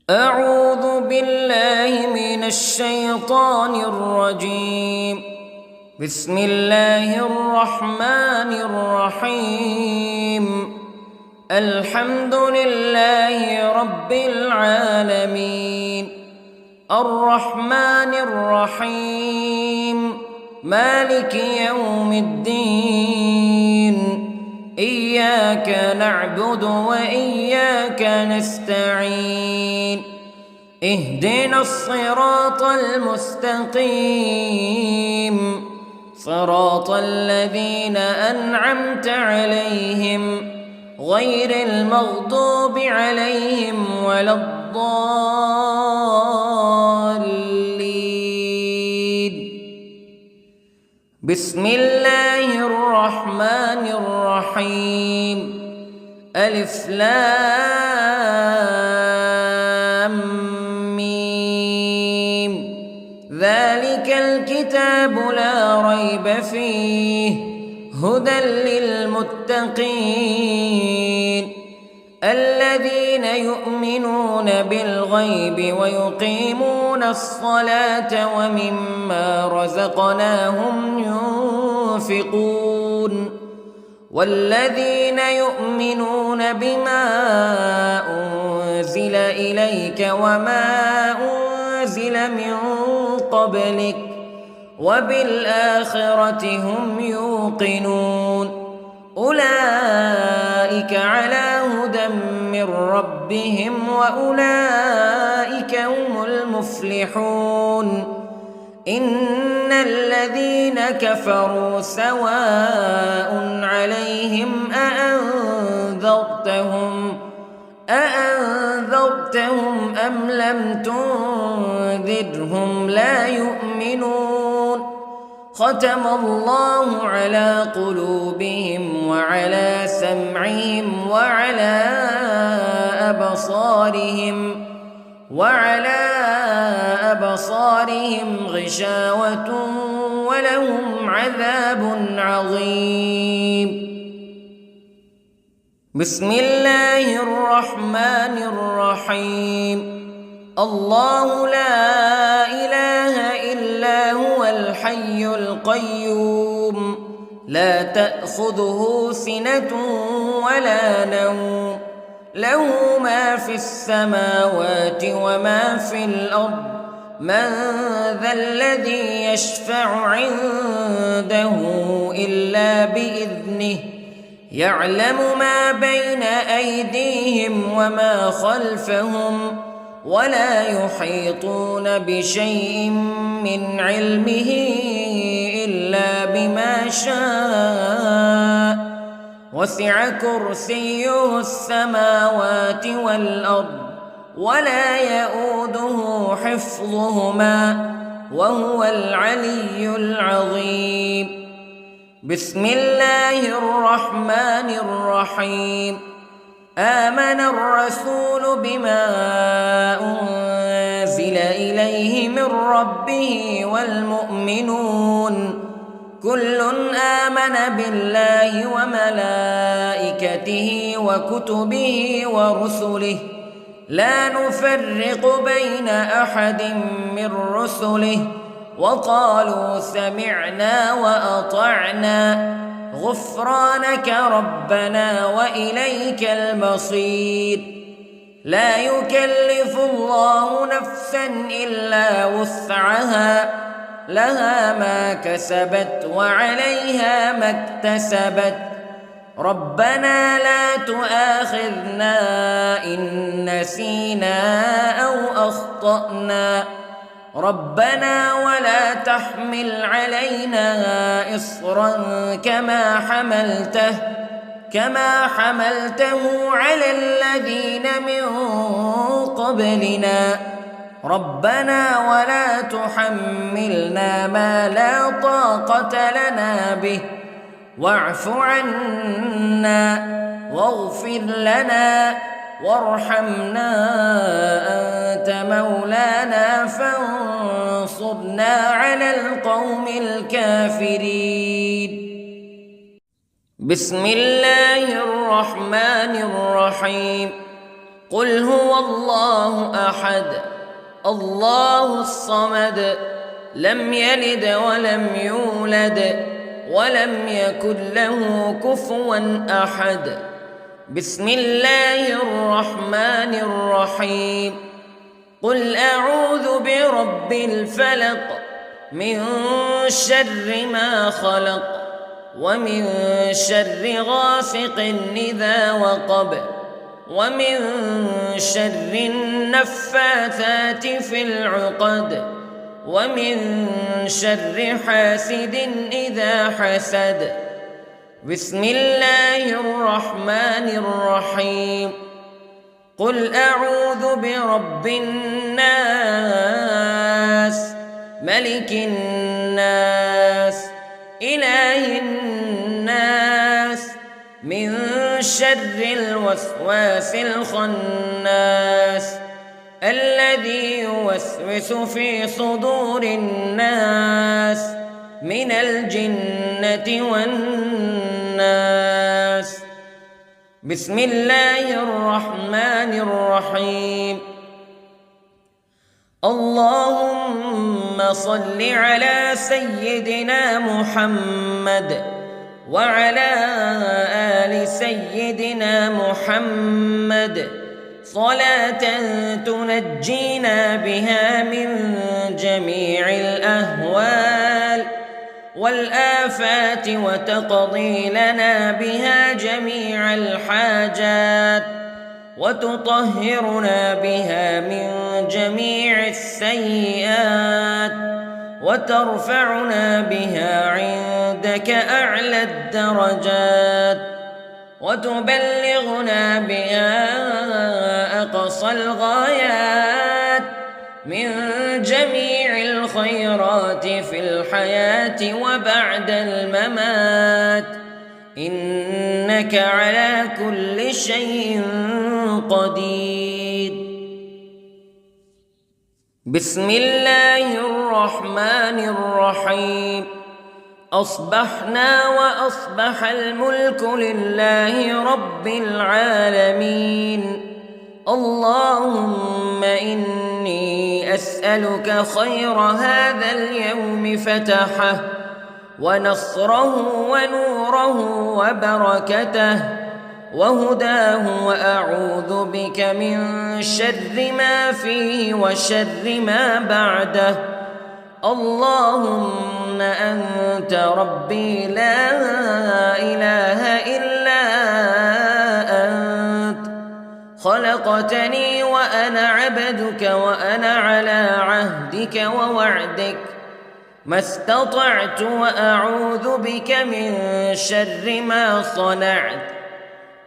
أعوذ بالله من الشيطان الرجيم. بسم الله الرحمن الرحيم. الحمد لله رب العالمين، الرحمن الرحيم، مالك يوم الدين. إياك نعبد وإياك نستعين. اهدنا الصراط المستقيم، صراط الذين أنعمت عليهم غير المغضوب عليهم ولا الضالين. بسم الله الرحمن الرحيم. ألف لام ميم. ذلك الكتاب لا ريب فيه هدى للمتقين الذين يؤمنون بالغيب ويقيمون الصلاة ومما رزقناهم ينفقون والذين يؤمنون بما أنزل إليك وما أنزل من قبلك وبالآخرة هم يوقنون. أولئك على هدى من ربهم وأولئك هم المفلحون. إن الذين كفروا سواء عليهم أأنذرتهم أم لم تنذرهم لا يؤمنون. ختم الله على قلوبهم وعلى سمعهم وعلى أبصارهم غشاوة ولهم عذاب عظيم. بسم الله الرحمن الرحيم. الله لا إله إلا هو الحي القيوم لا تأخذه سنة ولا نوم له ما في السماوات وما في الأرض. من ذا الذي يشفع عنده إلا بإذنه يعلم ما بين أيديهم وما خلفهم ولا يحيطون بشيء من علمه إلا بما شاء. وسع كرسيه السماوات والأرض ولا يؤوده حفظهما وهو العلي العظيم. بسم الله الرحمن الرحيم. آمن الرسول بما أنزل إليه من ربه والمؤمنون كل آمن بالله وملائكته وكتبه ورسله لا نفرق بين أحد من رسله وقالوا سمعنا وأطعنا غفرانك ربنا وإليك المصير. لا يكلف الله نفسا إلا وسعها لها ما كسبت وعليها ما اكتسبت. ربنا لا تؤاخذنا إن نسينا أو أخطأنا ربنا ولا تحمل علينا إصرا كما حملته على الذين من قبلنا ربنا ولا تحملنا ما لا طاقة لنا به واعف عنا واغفر لنا وارحمنا أنت مولانا فانصرنا على القوم الكافرين. بسم الله الرحمن الرحيم. قل هو الله أحد الله الصمد لم يلد ولم يولد ولم يكن له كفوا أحد. بسم الله الرحمن الرحيم. قل أعوذ برب الفلق من شر ما خلق ومن شر غاسق إذا وقب ومن شر النفاثات في العقد ومن شر حاسد إذا حسد. بسم الله الرحمن الرحيم. قل أعوذ برب الناس ملك الناس إله الناس من شر الوسواس الخناس الذي يوسوس في صدور الناس من الجنة والناس. بسم الله الرحمن الرحيم. اللهم صل على سيدنا محمد وعلى آل سيدنا محمد صلاة تنجينا بها من جميع الأهوال والآفات وتقضي لنا بها جميع الحاجات وتطهرنا بها من جميع السيئات وترفعنا بها عندك أعلى الدرجات وتبلغنا بها أقصى الغايات من جميع الخيرات في الحياة وبعد الممات إنك على كل شيء قدير. بسم الله الرحمن الرحيم. أصبحنا وأصبح الملك لله رب العالمين. اللهم إني أسألك خير هذا اليوم فتحه ونصره ونوره وبركته وهداه وأعوذ بك من شر ما فيه وشر ما بعده. اللهم أنت ربي لا إله إلا أنت خلقتني وأنا عبدك وأنا على عهدك ووعدك ما استطعت وأعوذ بك من شر ما صنعت.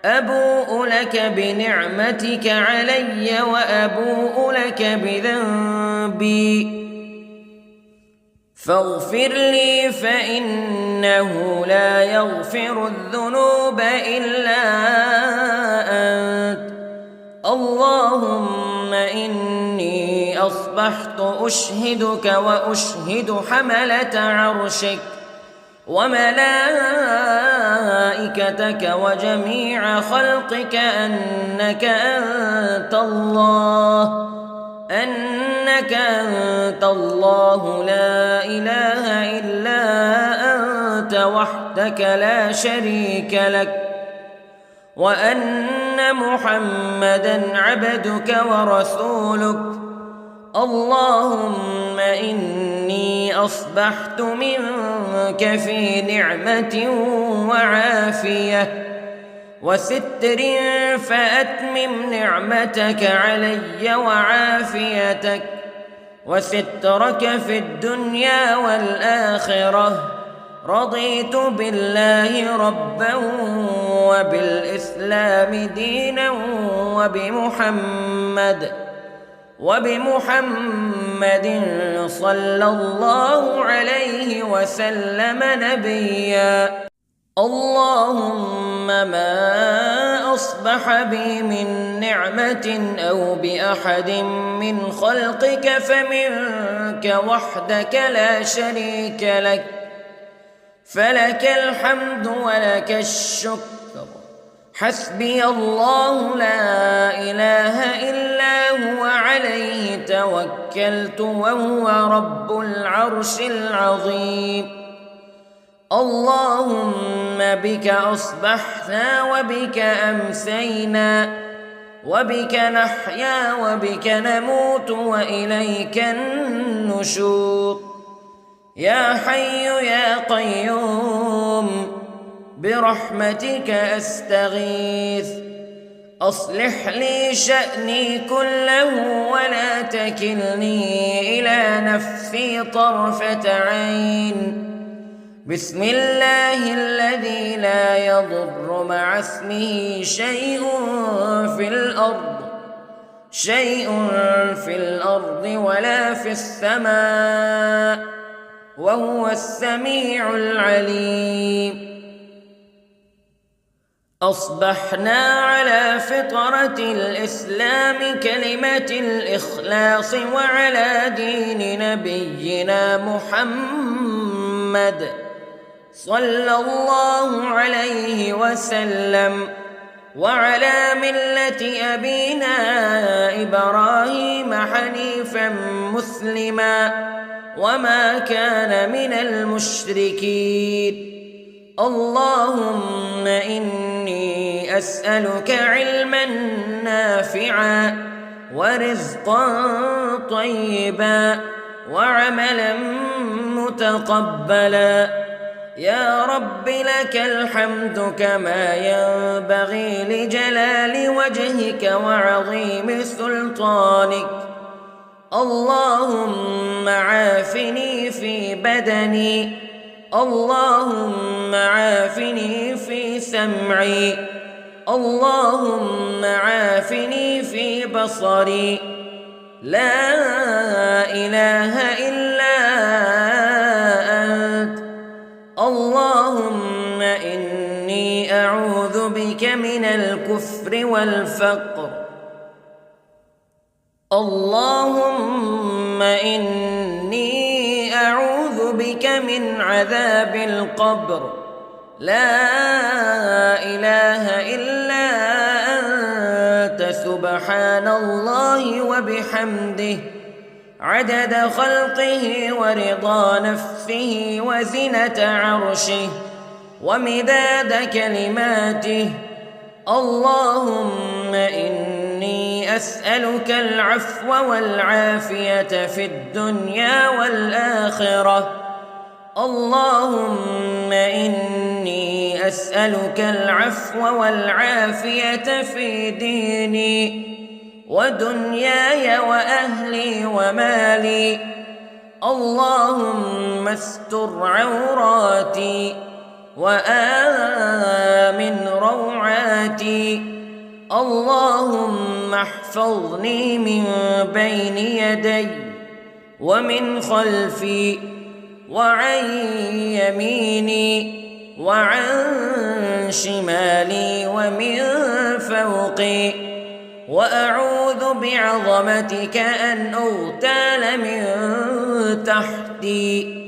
أبوء لك بنعمتك علي وأبوء لك بذنبي فاغفر لي فإنه لا يغفر الذنوب إلا أنت. اللهم إني أصبحت أشهدك وأشهد حملة عرشك وملائكتك وجميع خلقك أنك أنت الله لا إله إلا أنت وحدك لا شريك لك وأن محمدًا عبدك ورسولك. اللهم إني أصبحت منك في نعمة وعافية وستر فأتمم نعمتك علي وعافيتك وسترك في الدنيا والآخرة. رضيت بالله ربا وبالإسلام دينا وبمحمد صلى الله عليه وسلم نبيا. اللهم ما أصبح بي من نعمة أو بأحد من خلقك فمنك وحدك لا شريك لك فلك الحمد ولك الشكر حسبي الله لا إله إلا هو عليه توكلت وهو رب العرش العظيم. اللهم بك أصبحنا وبك أمسينا وبك نحيا وبك نموت وإليك النشور. يا حي يا قيوم برحمتك أستغيث، أصلح لي شأني كله ولا تكلني إلى نفسي طرفة عين. بسم الله الذي لا يضر مع اسمه شيء في الأرض ولا في السماء وهو السميع العليم. أصبحنا على فطرة الإسلام كلمة الإخلاص وعلى دين نبينا محمد صلى الله عليه وسلم وعلى ملة أبينا إبراهيم حنيفا مسلما وما كان من المشركين. اللهم إني أسألك علما نافعا ورزقا طيبا وعملا متقبلا. يا رب لك الحمد كما ينبغي لجلال وجهك وعظيم سلطانك. اللهم عافني في بدني، اللهم عافني في سمعي، اللهم عافني في بصري. لا إله إلا أنت. اللهم إني أعوذ بك من الكفر والفقر. اللهم إني أعوذ بك من عذاب القبر. لا إله إلا أنت سبحان الله وبحمده عدد خلقه ورضا نفسه وزنة عرشه ومداد كلماته. اللهم إني أسألك العفو والعافية في الدنيا والآخرة. اللهم إني أسألك العفو والعافية في ديني ودنياي وأهلي ومالي. اللهم استر عوراتي وآمن روعاتي. اللهم احفظني من بين يدي ومن خلفي وعن يميني وعن شمالي ومن فوقي، وأعوذ بعظمتك أن أغتال من تحتي.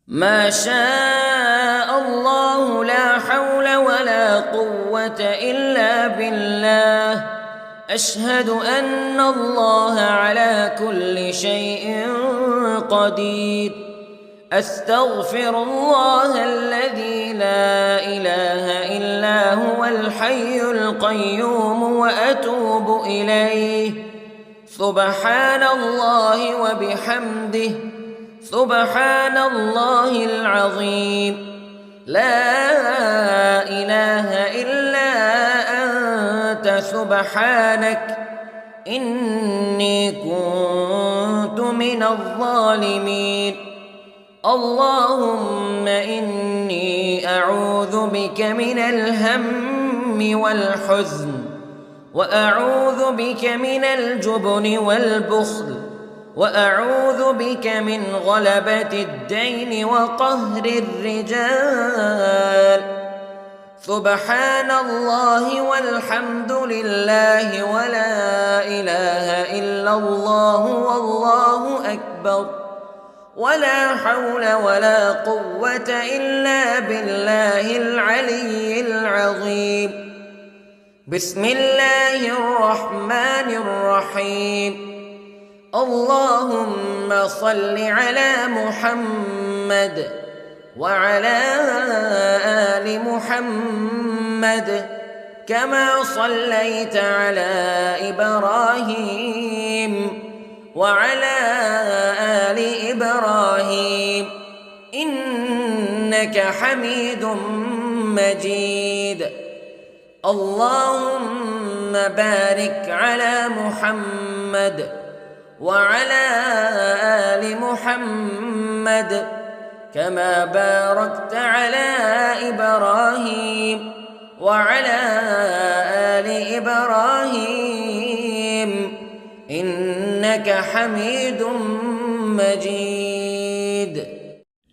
ما شاء الله لا حول ولا قوة إلا بالله. أشهد أن الله على كل شيء قدير. أستغفر الله الذي لا إله إلا هو الحي القيوم وأتوب إليه. سبحان الله وبحمده سبحان الله العظيم. لا إله إلا أنت سبحانك إني كنت من الظالمين. اللهم إني أعوذ بك من الهم والحزن، وأعوذ بك من الجبن والبخل، وأعوذ بك من غلبة الدين وقهر الرجال. سبحان الله والحمد لله ولا إله إلا الله والله أكبر. ولا حول ولا قوة إلا بالله العلي العظيم. بسم الله الرحمن الرحيم. اللهم صل على محمد وعلى آل محمد كما صليت على إبراهيم وعلى آل إبراهيم إنك حميد مجيد. اللهم بارك على محمد وعلى آل محمد كما باركت على إبراهيم وعلى آل إبراهيم إنك حميد مجيد.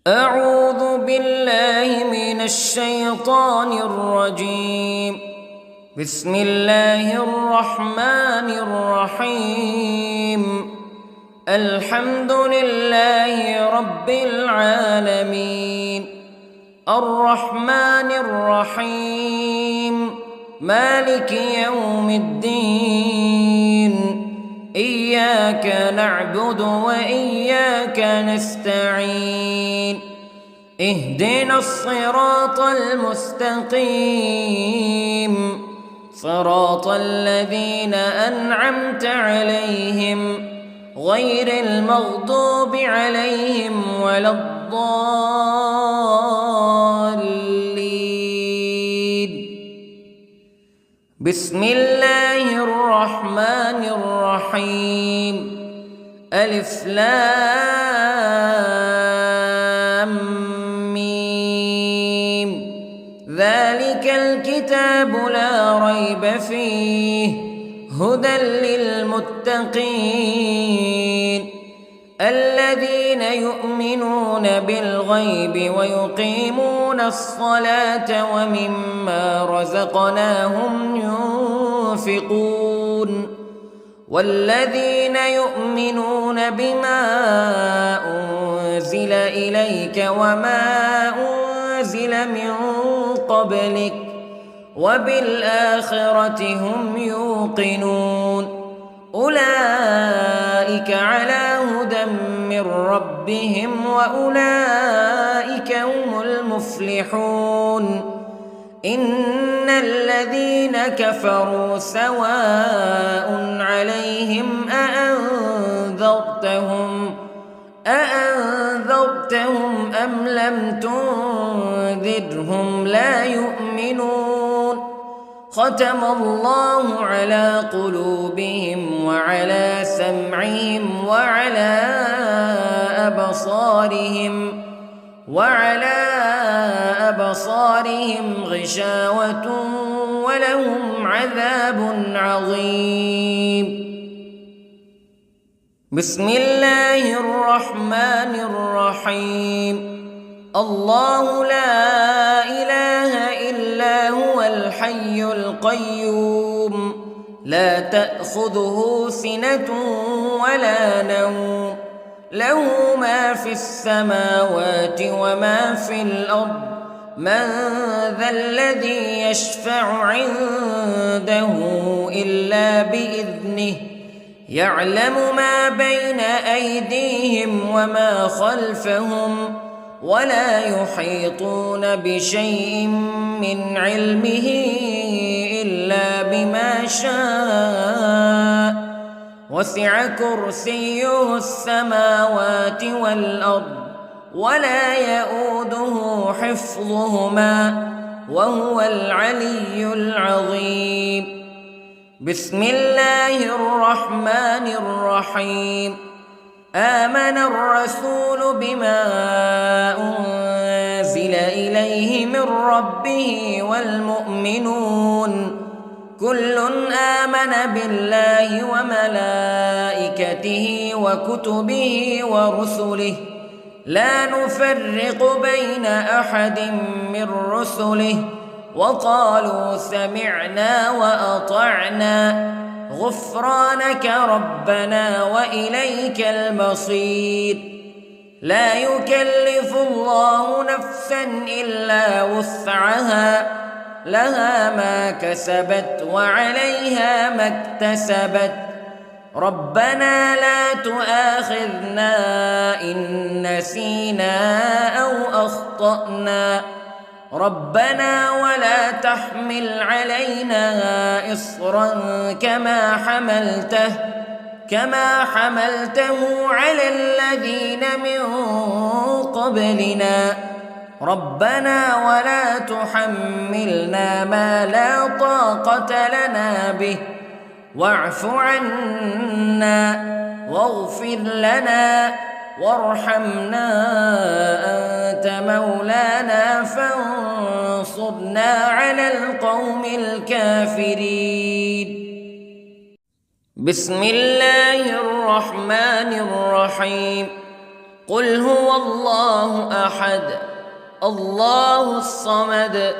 أعوذ بالله من الشيطان الرجيم. بسم الله الرحمن الرحيم. الحمد لله رب العالمين الرحمن الرحيم مالك يوم الدين إياك نعبد وإياك نستعين اهدنا الصراط المستقيم صراط الذين أنعمت عليهم غير المغضوب عليهم ولا الضالين. بسم الله الرحمن الرحيم. ألف لام ميم ذلك الكتاب لا ريب فيه هدى للمتقين الذين يؤمنون بالغيب ويقيمون الصلاة ومما رزقناهم ينفقون والذين يؤمنون بما أنزل إليك وما أنزل من قبلك وبالآخرة هم يوقنون أولئك على هدى من ربهم وأولئك هم المفلحون. إن الذين كفروا سواء عليهم أأنذرتهم أم لم تنذرهم لا يؤمنون. ختم الله على قلوبهم وعلى سمعهم وعلى أبصارهم غشاوة ولهم عذاب عظيم. بسم الله الرحمن الرحيم. الله لا إله إلا هو الحي القيوم لا تأخذه سنة ولا نوم له ما في السماوات وما في الأرض من ذا الذي يشفع عنده إلا بإذنه يعلم ما بين أيديهم وما خلفهم ولا يحيطون بشيء من علمه إلا بما شاء وسع كرسيه السماوات والأرض ولا يؤوده حفظهما وهو العلي العظيم. بسم الله الرحمن الرحيم. آمن الرسول بما أنزل إليه من ربه والمؤمنون كل آمن بالله وملائكته وكتبه ورسله لا نفرق بين أحد من رسله وقالوا سمعنا وأطعنا غفرانك ربنا وإليك المصير. لا يكلف الله نفسا إلا وسعها لها ما كسبت وعليها ما اكتسبت ربنا لا تؤاخذنا إن نسينا أو أخطأنا ربنا ولا تحمل علينا إصرا كما حملته على الذين من قبلنا ربنا ولا تحملنا ما لا طاقة لنا به واعف عنا واغفر لنا وارحمنا أنت مولانا فانصرنا على القوم الكافرين. بسم الله الرحمن الرحيم. قل هو الله أحد الله الصمد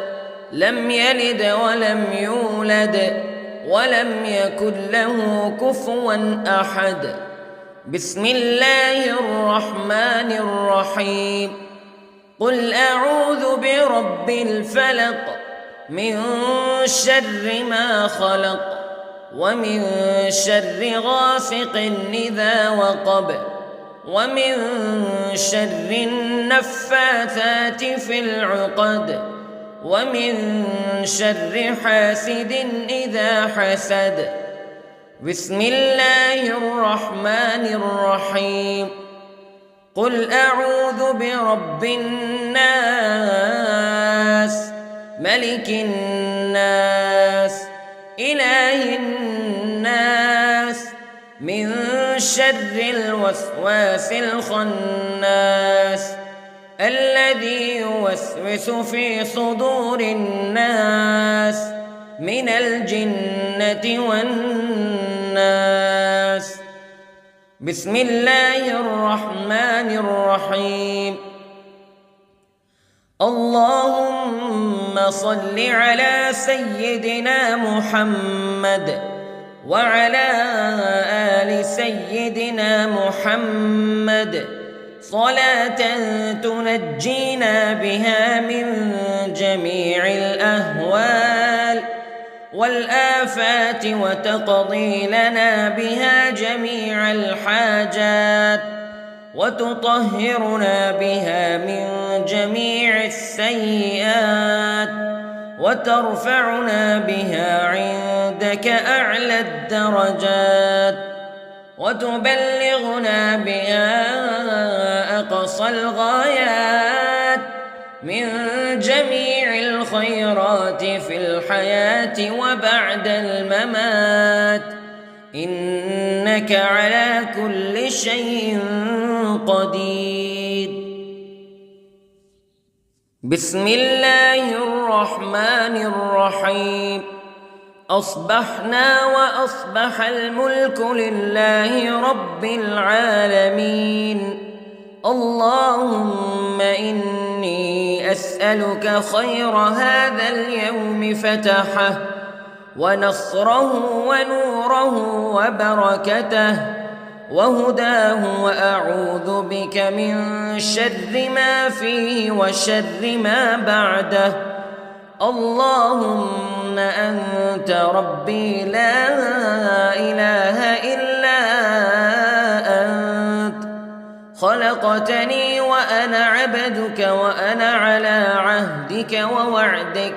لم يلد ولم يولد ولم يكن له كفوا أحد. بسم الله الرحمن الرحيم. قل أعوذ برب الفلق من شر ما خلق ومن شر غاسق إذا وقب ومن شر النفاثات في العقد ومن شر حاسد إذا حسد. بسم الله الرحمن الرحيم. قل أعوذ برب الناس ملك الناس إله الناس من شر الوسواس الخناس الذي يوسوس في صدور الناس من الجنة والناس. بسم الله الرحمن الرحيم. اللهم صل على سيدنا محمد وعلى آل سيدنا محمد صلاة تنجينا بها من جميع الأهوال والآفات وتقضي لنا بها جميع الحاجات وتطهرنا بها من جميع السيئات وترفعنا بها عندك أعلى الدرجات وتبلغنا بها أقصى الغايات من جميع الخيرات في الحياة وبعد الممات إنك على كل شيء قدير. بسم الله الرحمن الرحيم. أصبحنا وأصبح الملك لله رب العالمين. اللهم إني أسألك خير هذا اليوم فتحه ونصره ونوره وبركته وهداه وأعوذ بك من شر ما فيه وشر ما بعده. اللهم أنت ربي لا إله إلا أنت خلقتني وأنا عبدك وأنا على عهدك ووعدك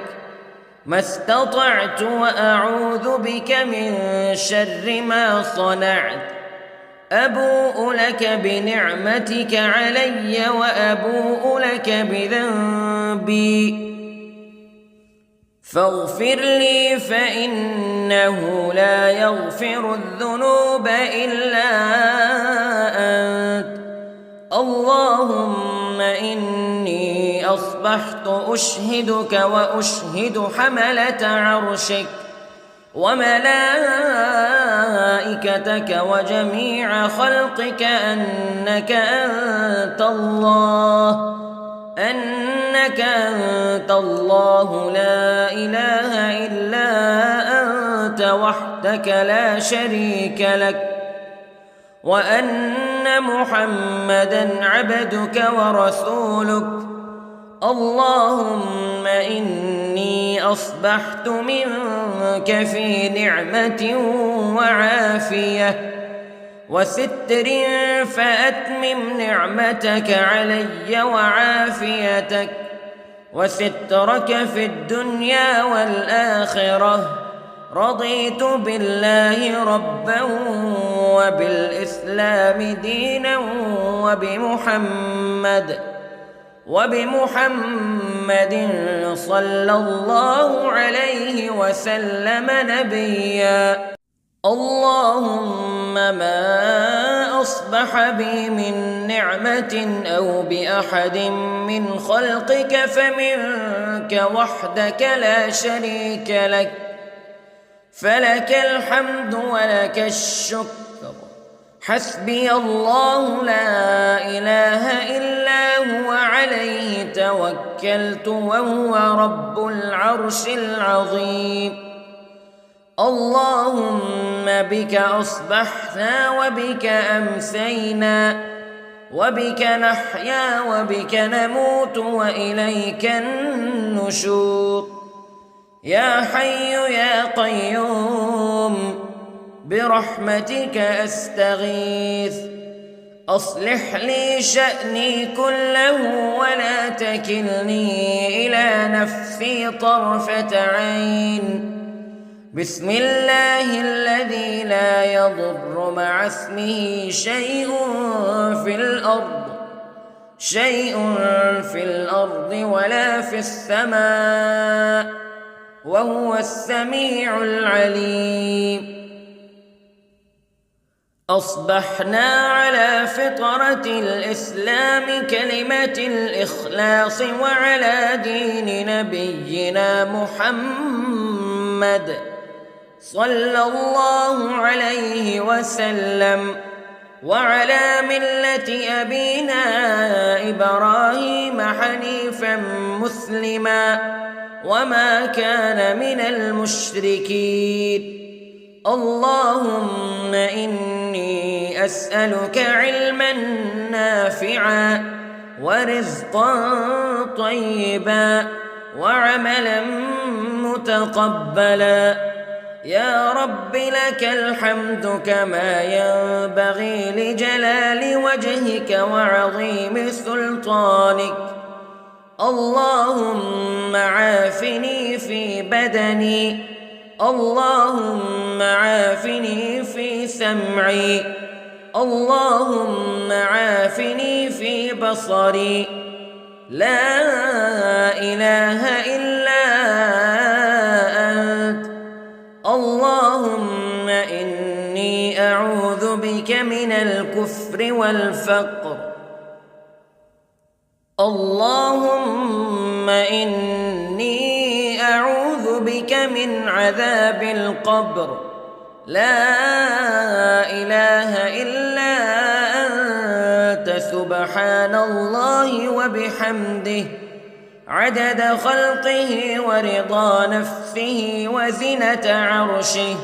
ما استطعت وأعوذ بك من شر ما صنعت. أبوء لك بنعمتك علي وأبوء لك بذنبي فاغفر لي فإنه لا يغفر الذنوب إلا أنت. اللهم إني أصبحت أشهدك وأشهد حملة عرشك وملائكتك وجميع خلقك أنك أنت الله لا إله إلا أنت وحدك لا شريك لك وأن محمدًا عبدك ورسولك. اللهم إني أصبحت منك في نعمة وعافية وستر، فأتمم نعمتك علي وعافيتك وسترك في الدنيا والآخرة. رضيت بالله ربا وبالإسلام دينا وبمحمد صلى الله عليه وسلم نبيا. اللهم ما أصبح بي من نعمة أو بأحد من خلقك فمنك وحدك لا شريك لك، فلك الحمد ولك الشكر. حسبي الله لا إله إلا هو عليه توكلت وهو رب العرش العظيم. اللهم بك أصبحنا وبك أمسينا وبك نحيا وبك نموت وإليك النشور. يا حي يا قيوم برحمتك أستغيث، أصلح لي شأني كله ولا تكلني إلى نفسي طرفة عين. بسم الله الذي لا يضر مع اسمه شيء في الأرض ولا في السماء، وهو السميع العليم. أصبحنا على فطرة الإسلام كلمة الإخلاص وعلى دين نبينا محمد صلى الله عليه وسلم، وعلى ملة أبينا إبراهيم حنيفا مسلما وما كان من المشركين. اللهم إني أسألك علما نافعا ورزقا طيبا وعملا متقبلا. يا رب لك الحمد كما ينبغي لجلال وجهك وعظيم سلطانك. اللهم عافني في بدني، اللهم عافني في سمعي، اللهم عافني في بصري. لا إله إلا أنت. اللهم إني أعوذ بك من الكفر والفقر. اللهم إني أعوذ بك من عذاب القبر. لا إله إلا أنت سبحان الله وبحمده عدد خلقه ورضا نفسه وزنة عرشه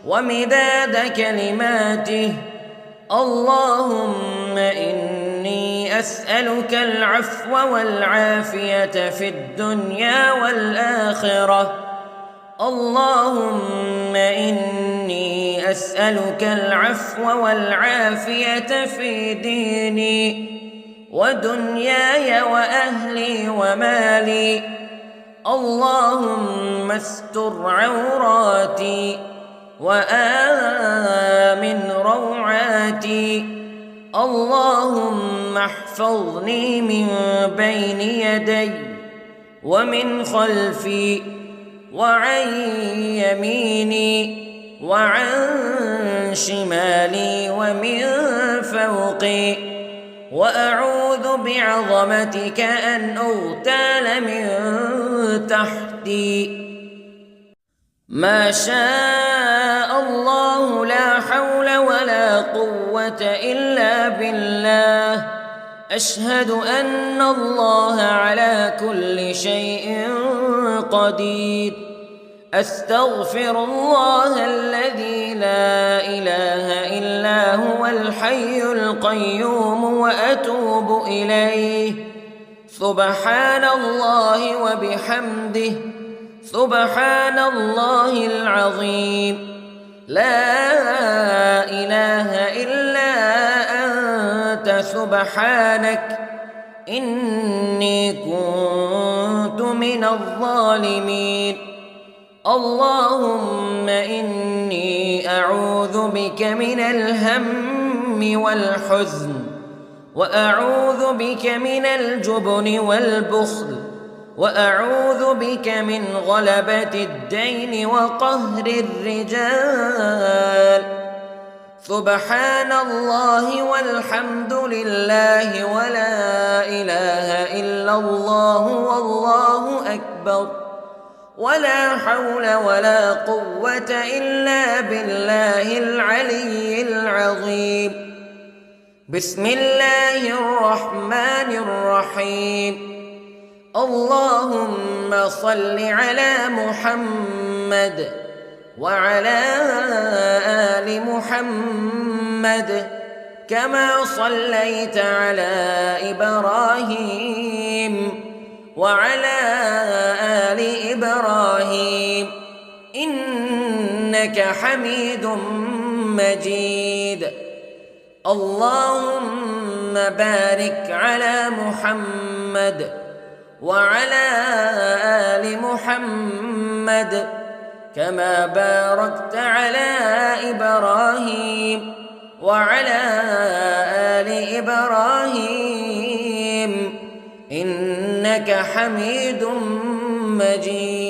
ومداد كلماته. اللهم إني أسألك العفو والعافية في الدنيا والآخرة. اللهم إني أسألك العفو والعافية في ديني ودنياي وأهلي ومالي. اللهم استر عوراتي وآمن روعاتي. اللهم احفظني من بين يدي ومن خلفي وعن يميني وعن شمالي ومن فوقي، وأعوذ بعظمتك أن أغتال من تحتي. ما شاء الله لا حول ولا قوة إلا بالله. أشهد أن الله على كل شيء قدير. أستغفر الله الذي لا إله إلا هو الحي القيوم وأتوب إليه. سبحان الله وبحمده، سبحان الله العظيم. لا إله إلا أنت سبحانك إني كنت من الظالمين. اللهم إني أعوذ بك من الهم والحزن، وأعوذ بك من الجبن والبخل، وأعوذ بك من غلبة الدين وقهر الرجال. سبحان الله والحمد لله ولا إله إلا الله والله أكبر، ولا حول ولا قوة إلا بالله العلي العظيم. بسم الله الرحمن الرحيم. اللهم صل على محمد وعلى آل محمد كما صليت على إبراهيم وعلى آل إبراهيم إنك حميد مجيد. اللهم بارك على محمد وعلى آل محمد كما باركت على إبراهيم وعلى آل إبراهيم إنك حميد مجيد.